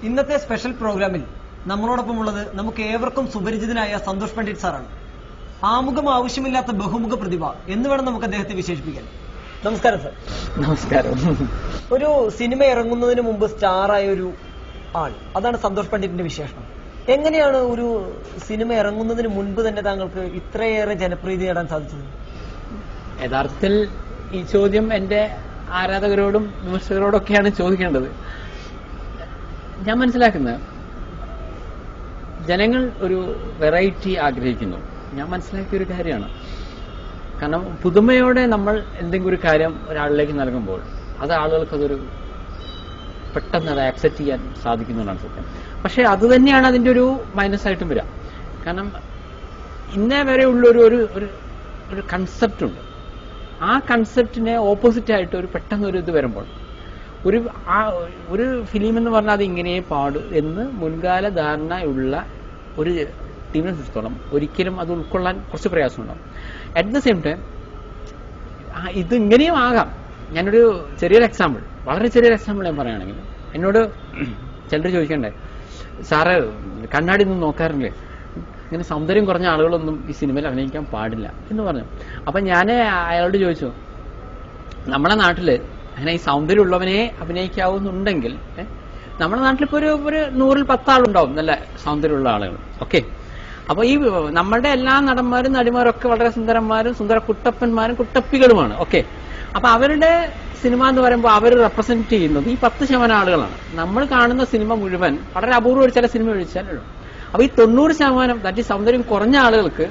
ഇന്നത്തെ സ്പെഷ്യൽ പ്രോഗ്രാമിൽ നമ്മളോടൊപ്പമുള്ളത് നമുക്ക് ഏവർക്കും സുപരിചിതനായ സന്തോഷ് പണ്ഡിറ്റ് സാറാണ്. ആമുഖം ആവശ്യമില്ലാത്ത ബഹുമുഖ പ്രതിഭ എന്ന് വേണം നമുക്ക് അദ്ദേഹത്തെ വിശേഷിപ്പിക്കാൻ. നമസ്കാരം സാർ. നമസ്കാരം. ഒരു സിനിമ ഇറങ്ങുന്നതിന് മുമ്പ് സ്റ്റാറായ ഒരു ആൾ, അതാണ് സന്തോഷ് പണ്ഡിറ്റിന്റെ വിശേഷണം. എങ്ങനെയാണ് ഒരു സിനിമ ഇറങ്ങുന്നതിന് മുൻപ് തന്നെ താങ്കൾക്ക് ഇത്രയേറെ ജനപ്രീതി നേടാൻ സാധിച്ചത്? യഥാർത്ഥത്തിൽ ഈ ചോദ്യം എന്റെ ആരാധകരോടും വിമർശകരോടൊക്കെയാണ് ചോദിക്കേണ്ടത്. ഞാൻ മനസ്സിലാക്കുന്നത് ജനങ്ങൾ ഒരു വെറൈറ്റി ആഗ്രഹിക്കുന്നു. ഞാൻ മനസ്സിലാക്കിയ ഒരു കാര്യമാണ്. കാരണം പുതുമയോടെ നമ്മൾ എന്തെങ്കിലും ഒരു കാര്യം ഒരാളിലേക്ക് നൽകുമ്പോൾ അത് ആളുകൾക്കതൊരു പെട്ടെന്ന് അത് ആക്സെപ്റ്റ് ചെയ്യാൻ സാധിക്കുന്നതാണ് സത്യം. പക്ഷെ അത് തന്നെയാണ് അതിന്റെ ഒരു മൈനസ് ആയിട്ടും വരിക. കാരണം ഇന്നേ വരെ ഉള്ളൊരു ഒരു കൺസെപ്റ്റ് ഉണ്ട്. ആ കൺസെപ്റ്റിനെ ഓപ്പോസിറ്റ് ആയിട്ട് ഒരു പെട്ടെന്നൊരു ഇത് വരുമ്പോൾ ഒരു ഫിലിം എന്ന് പറഞ്ഞാൽ അത് ഇങ്ങനെ പാട് എന്ന് മുൻകാല ധാരണയുള്ള ഒരു ടീമിനെ സംബന്ധിച്ചിടത്തോളം ഒരിക്കലും അത് ഉൾക്കൊള്ളാൻ കുറച്ച് പ്രയാസമുണ്ടാവും. അറ്റ് ദ സെയിം ടൈം ഇത് ഇങ്ങനെയും ആകാം. ഞാനൊരു ചെറിയൊരു എക്സാമ്പിൾ, വളരെ ചെറിയൊരു എക്സാമ്പിൾ ഞാൻ പറയുകയാണെങ്കിൽ, എന്നോട് ചിലർ ചോദിക്കണ്ടേ, സാറ് കണ്ണാടി ഒന്നും നോക്കാറില്ലേ, ഇങ്ങനെ സൗന്ദര്യം കുറഞ്ഞ ആളുകളൊന്നും ഈ സിനിമയിൽ അഭിനയിക്കാൻ പാടില്ല എന്ന് പറഞ്ഞു. അപ്പൊ ഞാൻ അയാളോട് ചോദിച്ചു, നമ്മുടെ നാട്ടില് അങ്ങനെ ഈ സൗന്ദര്യമുള്ളവനെ അഭിനയിക്കാവുന്നുണ്ടെങ്കിൽ നമ്മുടെ നാട്ടിലിപ്പോ ഒരു 100-ൽ 10 ആളുണ്ടാവും നല്ല സൗന്ദര്യമുള്ള ആളുകൾ. ഓക്കെ, അപ്പൊ ഈ നമ്മളുടെ എല്ലാ നടന്മാരും നടിമാരും ഒക്കെ വളരെ സുന്ദരന്മാരും സുന്ദര കുട്ടപ്പന്മാരും കുട്ടപ്പികളുമാണ്. ഓക്കെ, അപ്പൊ അവരുടെ സിനിമ എന്ന് പറയുമ്പോൾ അവർ റെപ്രസെന്റ് ചെയ്യുന്നത് ഈ 10% ആളുകളാണ്. നമ്മൾ കാണുന്ന സിനിമ മുഴുവൻ വളരെ അപൂർവം ചില സിനിമ ഒഴിച്ചാലുള്ളൂ. അപ്പൊ ഈ 90% ദാറ്റ് ഈ സൗന്ദര്യം കുറഞ്ഞ ആളുകൾക്ക്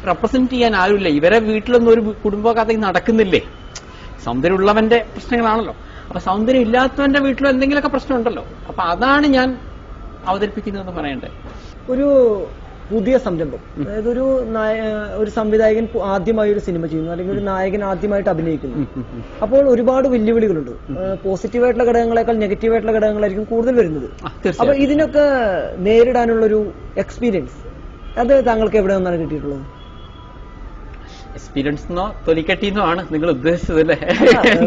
റെപ്രസെന്റ് ചെയ്യാൻ ആരുമില്ല. ഇവരെ വീട്ടിലൊന്നും ഒരു കുടുംബകഥ നടക്കുന്നില്ലേ? സൗന്ദര്യമുള്ളവന്റെ പ്രശ്നങ്ങളാണല്ലോ. അപ്പൊ സൗന്ദര്യം ഇല്ലാത്തവന്റെ വീട്ടിലും എന്തെങ്കിലുമൊക്കെ പ്രശ്നമുണ്ടല്ലോ. അപ്പൊ അതാണ് ഞാൻ അവതരിപ്പിക്കുന്നതെന്ന് പറയണ്ടേ. ഒരു പുതിയ സംരംഭം, അതായത് ഒരു സംവിധായകൻ ആദ്യമായി ഒരു സിനിമ ചെയ്യുന്നു, അല്ലെങ്കിൽ ഒരു നായകൻ ആദ്യമായിട്ട് അഭിനയിക്കുന്നു. അപ്പോൾ ഒരുപാട് വെല്ലുവിളികളുണ്ട്. പോസിറ്റീവായിട്ടുള്ള ഘടകങ്ങളെക്കാൾ നെഗറ്റീവായിട്ടുള്ള ഘടകങ്ങളായിരിക്കും കൂടുതൽ വരുന്നത്. അപ്പൊ ഇതിനൊക്കെ നേരിടാനുള്ളൊരു എക്സ്പീരിയൻസ് അത് താങ്കൾക്ക് എവിടെ നിന്നാണ് കിട്ടിയിട്ടുള്ളത്? എക്സ്പീരിയൻസ് എന്നോ തൊലിക്കട്ടിന്നോ ആണ് നിങ്ങൾ ഉദ്ദേശിച്ചത് അല്ലേ?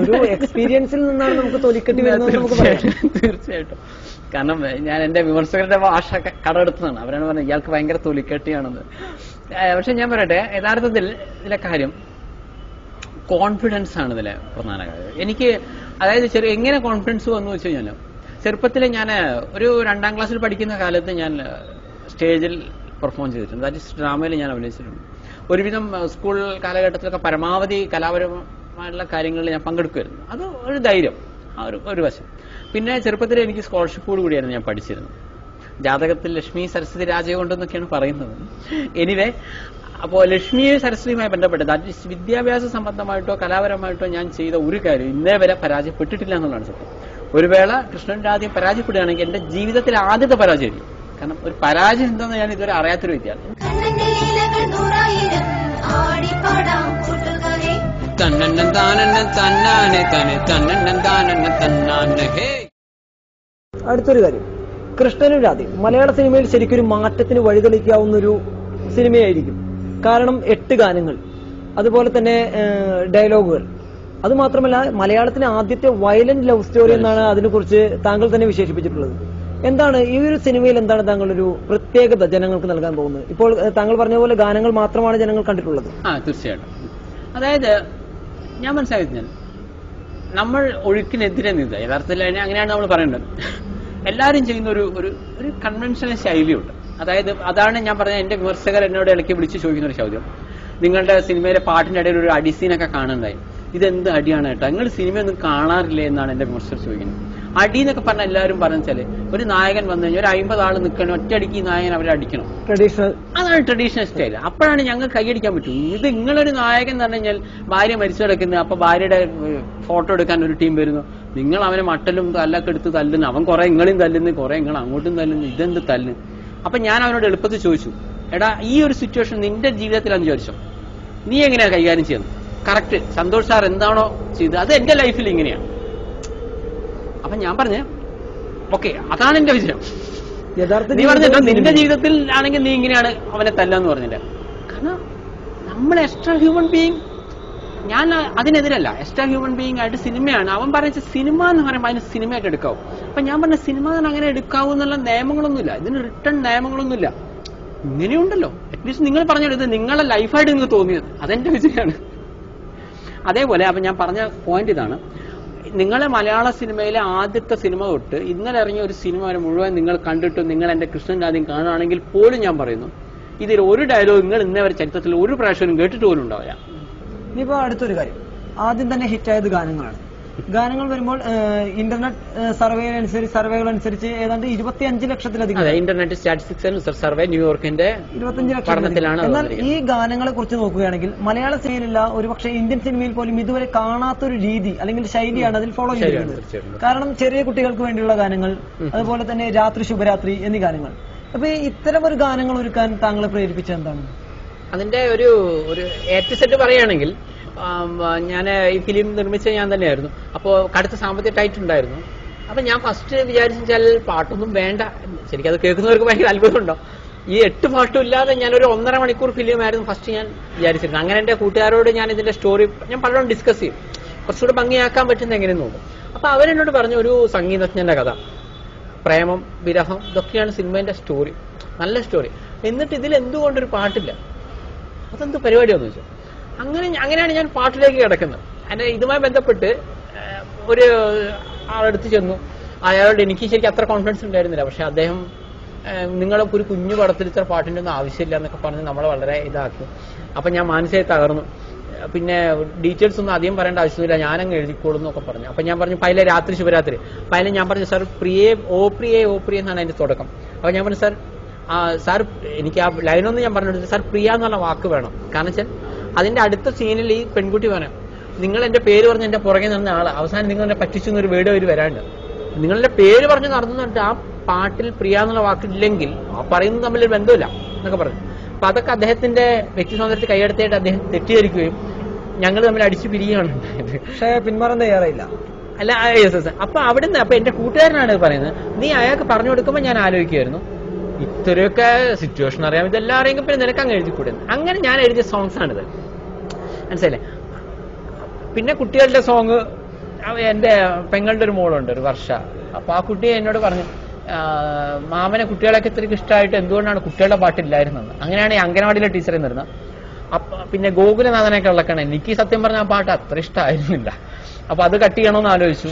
ഒരു എക്സ്പീരിയൻസിൽ നിന്നാണ് നമുക്ക് തൊലിക്കട്ടി വരുന്നത് നമുക്ക് പറയാം. തീർച്ചയായിട്ടും. കാരണം ഞാൻ എന്റെ വിമർശകരുടെ ഭാഷ കടമെടുത്തതാണ്. അവരാണ് പറഞ്ഞത് ഇയാൾക്ക് ഭയങ്കര തൊലിക്കട്ടിയാണെന്ന്. പക്ഷെ ഞാൻ പറയട്ടെ, യഥാർത്ഥത്തിൽ ഇതിലെ കാര്യം കോൺഫിഡൻസ് ആണ് ഇതിലെ പ്രധാന കാര്യം. എനിക്ക് അതായത് എങ്ങനെ കോൺഫിഡൻസ് വന്നു വെച്ച് കഴിഞ്ഞാൽ, ചെറുപ്പത്തിൽ ഞാൻ ഒരു 2ാം ക്ലാസ്സിൽ പഠിക്കുന്ന കാലത്ത് ഞാൻ സ്റ്റേജിൽ പെർഫോം ചെയ്തിട്ടുണ്ട്. ദാറ്റ് ഡ്രാമയിൽ ഞാൻ അഭിനയിച്ചിട്ടുണ്ട്. ഒരുവിധം സ്കൂൾ കാലഘട്ടത്തിലൊക്കെ പരമാവധി കലാപരമായിട്ടുള്ള കാര്യങ്ങളിൽ ഞാൻ പങ്കെടുക്കുമായിരുന്നു. അത് ഒരു ധൈര്യം, ഒരു വശം. പിന്നെ ചെറുപ്പത്തിൽ എനിക്ക് സ്കോളർഷിപ്പോട് കൂടിയായിരുന്നു ഞാൻ പഠിച്ചിരുന്നത്. ജാതകത്തിൽ ലക്ഷ്മി സരസ്വതി രാജകൊണ്ടെന്നൊക്കെയാണ് പറയുന്നത്. എനിവേ, അപ്പോൾ ലക്ഷ്മി സരസ്വതിയുമായി ബന്ധപ്പെട്ട് ദാറ്റ് ഈസ് വിദ്യാഭ്യാസ സംബന്ധമായിട്ടോ കലാപരമായിട്ടോ ഞാൻ ചെയ്ത ഒരു കാര്യം ഇന്നേ വരെ പരാജയപ്പെട്ടിട്ടില്ല എന്നുള്ളതാണ് സത്യം. ഒരു വേള കൃഷ്ണന്റെ ആദ്യം പരാജയപ്പെടുകയാണെങ്കിൽ എന്റെ ജീവിതത്തിലെ ആദ്യത്തെ പരാജയം. കാരണം ഒരു പരാജയം എന്താണെന്ന് ഞാൻ ഇതുവരെ അറിയാത്തൊരു വിദ്യാർത്ഥി. അടുത്തൊരു കാര്യം, കൃഷ്ണനും രാധയും മലയാള സിനിമയിൽ ശരിക്കൊരു മാറ്റത്തിന് വഴിതെളിക്കാവുന്ന ഒരു സിനിമയായിരിക്കും. കാരണം 8 ഗാനങ്ങൾ, അതുപോലെ തന്നെ ഡയലോഗുകൾ. അതുമാത്രമല്ല, മലയാളത്തിലെ ആദ്യത്തെ വയലന്റ് ലവ് സ്റ്റോറി എന്നാണ് അതിനെക്കുറിച്ച് താങ്കൾ തന്നെ വിശേഷിപ്പിച്ചിട്ടുള്ളത്. എന്താണ് ഈ ഒരു സിനിമയിൽ എന്താണ് താങ്കളൊരു പ്രത്യേകത ജനങ്ങൾക്ക് നൽകാൻ പോകുന്നത്? ഇപ്പോൾ താങ്കൾ പറഞ്ഞ പോലെ ഗാനങ്ങൾ മാത്രമാണ് ജനങ്ങൾ കണ്ടിട്ടുള്ളത്. തീർച്ചയായിട്ടും. അതായത് ഞാൻ മനസ്സിലാക്കിയാൽ നമ്മൾ ഒഴുക്കിനെതിരെ നിന്ന്, യഥാർത്ഥത്തിൽ അങ്ങനെയാണ് നമ്മൾ പറയേണ്ടത്. എല്ലാവരും ചെയ്യുന്ന ഒരു കൺവെൻഷണൽ ശൈലിയുണ്ട്. അതായത് അതാണ് ഞാൻ പറഞ്ഞ എന്റെ വിമർശകർ എന്നോട് ഇടയ്ക്ക് വിളിച്ച് ചോദിക്കുന്ന ഒരു ചോദ്യം. നിങ്ങളുടെ സിനിമയിലെ പാട്ടിന്റെ ഇടയിൽ ഒരു അടിസീനൊക്കെ കാണുന്നുണ്ടായി, ഇതെന്ത് അടിയാണ് കേട്ടോ, നിങ്ങൾ സിനിമയൊന്നും കാണാറില്ലേ എന്നാണ് എന്റെ വിമർശകർ ചോദിക്കുന്നത്. അടി എന്നൊക്കെ പറഞ്ഞാൽ എല്ലാവരും പറഞ്ഞാൽ ഒരു നായകൻ വന്നു കഴിഞ്ഞാൽ ഒരു 50 ആൾ നിൽക്കണം, ഒറ്റയടിക്ക് ഈ നായകൻ അവരെ അടിക്കണം. അതാണ് ട്രഡീഷണൽ സ്റ്റൈൽ. അപ്പോഴാണ് ഞങ്ങൾ കൈയടിക്കാൻ പറ്റും. ഇത് നിങ്ങളൊരു നായകൻ എന്ന് പറഞ്ഞു കഴിഞ്ഞാൽ ഭാര്യ മരിച്ചു കിടക്കുന്നത്, അപ്പൊ ഭാര്യയുടെ ഫോട്ടോ എടുക്കാൻ ഒരു ടീം വരുന്നു, നിങ്ങൾ അവനെ മട്ടലും തല്ലൊക്കെ എടുത്ത് തല്ലുന്നു, അവൻ കുറെ ഇങ്ങളെയും തല്ലുന്നു, കുറെ നിങ്ങൾ അങ്ങോട്ടും തല്ലുന്നു, ഇതെന്ത് തല്ലുന്നു. അപ്പൊ ഞാൻ അവനോട് എളുപ്പത്തിൽ ചോദിച്ചു, എടാ ഈ ഒരു സിറ്റുവേഷൻ നിന്റെ ജീവിതത്തിലാന്ന് ചോദിച്ചോ, നീ എങ്ങനെയാ കൈകാര്യം ചെയ്യുന്നത്? കറക്റ്റ് സന്തോഷ് സാർ എന്താണോ ചെയ്തത് അത് എന്റെ ലൈഫിൽ ഇങ്ങനെയാണ്. അപ്പൊ ഞാൻ പറഞ്ഞ ഓക്കെ, അതാണ് എന്റെ വിജയം. നീ പറഞ്ഞിട്ടോ നിന്റെ ജീവിതത്തിൽ ആണെങ്കിൽ നീ ഇങ്ങനെയാണ് അവനെ തല്ലാന്ന് പറഞ്ഞില്ല. കാരണം നമ്മൾ എക്സ്ട്രാ ഹ്യൂമൻ ബീയിങ് ഞാൻ അതിനെതിരല്ല. എക്സ്ട്രാ ഹ്യൂമൻ ബീയിങ് ആയിട്ട് സിനിമയാണ്. അവൻ പറഞ്ഞ സിനിമ എന്ന് പറയുമ്പോൾ അതിന് സിനിമയായിട്ട് എടുക്കാവും. അപ്പൊ ഞാൻ പറഞ്ഞ സിനിമ അങ്ങനെ എടുക്കാവൂ എന്നുള്ള നിയമങ്ങളൊന്നുമില്ല, ഇതിന് റിട്ടേൺ നിയമങ്ങളൊന്നുമില്ല. ഇങ്ങനെയുണ്ടല്ലോ, അറ്റ്ലീസ്റ്റ് നിങ്ങൾ പറഞ്ഞത് ഇത് നിങ്ങളുടെ ലൈഫായിട്ട് നിങ്ങൾക്ക് തോന്നിയത്, അതെന്റെ വിജയമാണ്. അതേപോലെ അപ്പൊ ഞാൻ പറഞ്ഞ പോയിന്റ് ഇതാണ്, നിങ്ങളെ മലയാള സിനിമയിലെ ആദ്യത്തെ സിനിമ തൊട്ട് ഇന്നലെ ഇറങ്ങിയ ഒരു സിനിമ വരെ മുഴുവൻ നിങ്ങൾ കണ്ടിട്ട് നിങ്ങൾ എന്റെ കൃഷ്ണൻ രാധയും കാണുകയാണെങ്കിൽ പോലും ഞാൻ പറയുന്നു, ഇതിൽ ഒരു ഡയലോഗ് നിങ്ങൾ ഇന്നേ വരെ ചരിത്രത്തിൽ ഒരു പ്രാവശ്യം കേട്ടിട്ട് പോലും ഉണ്ടാവില്ല. ഇനിയിപ്പോ അടുത്തൊരു കാര്യം, ആദ്യം തന്നെ ഹിറ്റായത് ഗാനങ്ങളാണ്. ഗാനങ്ങൾ വരുമ്പോൾ ഇന്റർനെറ്റ് സർവേകൾ അനുസരിച്ച് ഏതാണ്ട് 25 ലക്ഷത്തിലധികം ഇന്റർനെറ്റ് സ്റ്റാറ്റിസ്റ്റിക്സ് സർവേ ന്യൂയോർക്കിന്റെ 25 ലക്ഷം. എന്നാൽ ഈ ഗാനങ്ങളെ കുറിച്ച് നോക്കുകയാണെങ്കിൽ മലയാള സിനിമയിലില്ല, ഒരുപക്ഷെ ഇന്ത്യൻ സിനിമയിൽ പോലും ഇതുവരെ കാണാത്തൊരു രീതി അല്ലെങ്കിൽ ശൈലിയാണ് അതിൽ ഫോളോ ചെയ്യുന്നത്. കാരണം ചെറിയ കുട്ടികൾക്ക് വേണ്ടിയുള്ള ഗാനങ്ങൾ, അതുപോലെ തന്നെ രാത്രി ശുഭരാത്രി എന്നീ ഗാനങ്ങൾ. അപ്പൊ ഇത്തരം ഒരു ഗാനങ്ങൾ ഒരുക്കാൻ താങ്കളെ പ്രേരിപ്പിച്ച എന്താണ്? അതിന്റെ ഒരു സെറ്റ് പറയുകയാണെങ്കിൽ, ഞാൻ ഈ ഫിലിം നിർമ്മിച്ച ഞാൻ തന്നെയായിരുന്നു. അപ്പോൾ കടുത്ത സാമ്പത്തിക ടൈറ്റ് ഉണ്ടായിരുന്നു. അപ്പൊ ഞാൻ ഫസ്റ്റ് വിചാരിച്ചാൽ പാട്ടൊന്നും വേണ്ട, ശരിക്കും അത് കേൾക്കുന്നവർക്ക് ഭയങ്കര അത്ഭുതമുണ്ടോ, ഈ 8 പാട്ടും ഇല്ലാതെ ഞാനൊരു 1.5 മണിക്കൂർ ഫിലിം ആയിരുന്നു ഫസ്റ്റ് ഞാൻ വിചാരിച്ചിരുന്നത്. അങ്ങനെ എന്റെ കൂട്ടുകാരോട് ഞാൻ ഇതിന്റെ സ്റ്റോറി ഞാൻ പലരും ഡിസ്കസ് ചെയ്യും, കുറച്ചുകൂടെ ഭംഗിയാക്കാൻ പറ്റുന്ന എങ്ങനെയെന്ന് നോക്കും. അപ്പൊ അവരെന്നോട് പറഞ്ഞു, ഒരു സംഗീതജ്ഞന്റെ കഥ, പ്രേമം, വിരഹം, ഇതൊക്കെയാണ് സിനിമേന്റെ സ്റ്റോറി, നല്ല സ്റ്റോറി. എന്നിട്ട് ഇതിൽ എന്തുകൊണ്ടൊരു പാട്ടില്ല, അതെന്ത് പരിപാടിയാന്ന് വെച്ചാൽ അങ്ങനെയാണ് ഞാൻ പാട്ടിലേക്ക് കിടക്കുന്നത്. അതിന്റെ ഇതുമായി ബന്ധപ്പെട്ട് ഒരു ആളെടുത്ത് ചെന്നു. അയാളോട് എനിക്ക് ശരിക്കും അത്ര കോൺഫിഡൻസ് ഉണ്ടായിരുന്നില്ല. പക്ഷെ അദ്ദേഹം നിങ്ങളൊക്കെ ഒരു കുഞ്ഞു പടത്തിൽ ഇത്ര പാട്ടിന്റെ ഒന്നും ആവശ്യമില്ല എന്നൊക്കെ പറഞ്ഞ് നമ്മളെ വളരെ ഇതാക്കി. അപ്പൊ ഞാൻ മാനസികമായി തകർന്നു. പിന്നെ ഡീറ്റെയിൽസ് ഒന്നും അധികം പറയേണ്ട ആവശ്യമില്ല, ഞാനങ്ങ് എഴുതിക്കോളും എന്നൊക്കെ പറഞ്ഞു. അപ്പൊ ഞാൻ പറഞ്ഞു പൈല രാത്രി ശുഭരാത്രി. പൈല ഞാൻ പറഞ്ഞു സാർ പ്രിയേ ഓ പ്രിയേ ഓ പ്രിയ എന്നാണ് അതിന്റെ തുടക്കം. അപ്പൊ ഞാൻ പറഞ്ഞു സാർ എനിക്ക് ആ ലൈനൊന്നും ഞാൻ പറഞ്ഞു, സാർ പ്രിയ എന്നുള്ള വാക്ക് വേണം. കാരണം വെച്ചാൽ അതിന്റെ അടുത്ത സീനിൽ ഈ പെൺകുട്ടി പറയാം, നിങ്ങൾ എന്റെ പേര് പറഞ്ഞ് എന്റെ പുറകെ നടന്ന ആള് അവസാനം നിങ്ങൾ എന്നെ പറ്റിച്ചു എന്നൊരു വീട് അവർ വരാണ്ട്, നിങ്ങളുടെ പേര് പറഞ്ഞ് നടന്നിട്ട് ആ പാട്ടിൽ പ്രിയ എന്നുള്ള വാക്കില്ലെങ്കിൽ ആ പറയുന്നത് തമ്മിൽ ബന്ധമില്ല എന്നൊക്കെ പറഞ്ഞു. അപ്പൊ അതൊക്കെ അദ്ദേഹത്തിന്റെ വ്യക്തി സ്വാതന്ത്ര്യത്തിൽ കൈയെടുത്തായിട്ട് അദ്ദേഹം തെറ്റിദ്ധരിക്കുകയും ഞങ്ങൾ തമ്മിൽ അടിച്ചു പിരിയുകയാണ് ഉണ്ടായത്. പക്ഷേ പിന്മാറാൻ തയ്യാറായില്ല. അല്ല, അപ്പൊ അവിടുന്ന് അപ്പൊ എന്റെ കൂട്ടുകാരനാണ് പറയുന്നത്, നീ അയാൾക്ക് പറഞ്ഞു കൊടുക്കുമ്പോൾ ഞാൻ ആലോചിക്കുമായിരുന്നു, ഇത്രയൊക്കെ സിറ്റുവേഷൻ അറിയാം, ഇതെല്ലാം അറിയെങ്കിൽ പിന്നെ നിനക്ക് അങ്ങ് എഴുതിക്കൂടെ. അങ്ങനെ ഞാൻ എഴുതിയ സോങ്സ് ആണിത്, മനസ്സിലല്ലേ. പിന്നെ കുട്ടികളുടെ സോങ്, എന്റെ പെങ്ങളുടെ ഒരു മോളുണ്ട്, ഒരു വർഷ. അപ്പൊ ആ കുട്ടി എന്നോട് പറഞ്ഞു, മാമനെ കുട്ടികളൊക്കെ ഇത്രയ്ക്ക് ഇഷ്ടമായിട്ട് എന്തുകൊണ്ടാണ് കുട്ടികളുടെ പാട്ടില്ലായിരുന്നത്. അങ്ങനെയാണ് ഈ അംഗനവാടിയിലെ ടീച്ചറെ നിർന്നത്. അപ്പൊ പിന്നെ ഗോകുലനാഥനൊക്കെ ഉള്ളക്കാണ്. എനിക്ക് സത്യം പറഞ്ഞ ആ പാട്ട് അത്ര ഇഷ്ടമായിരുന്നില്ല. അപ്പൊ അത് കട്ട് ചെയ്യണമെന്ന് ആലോചിച്ചു.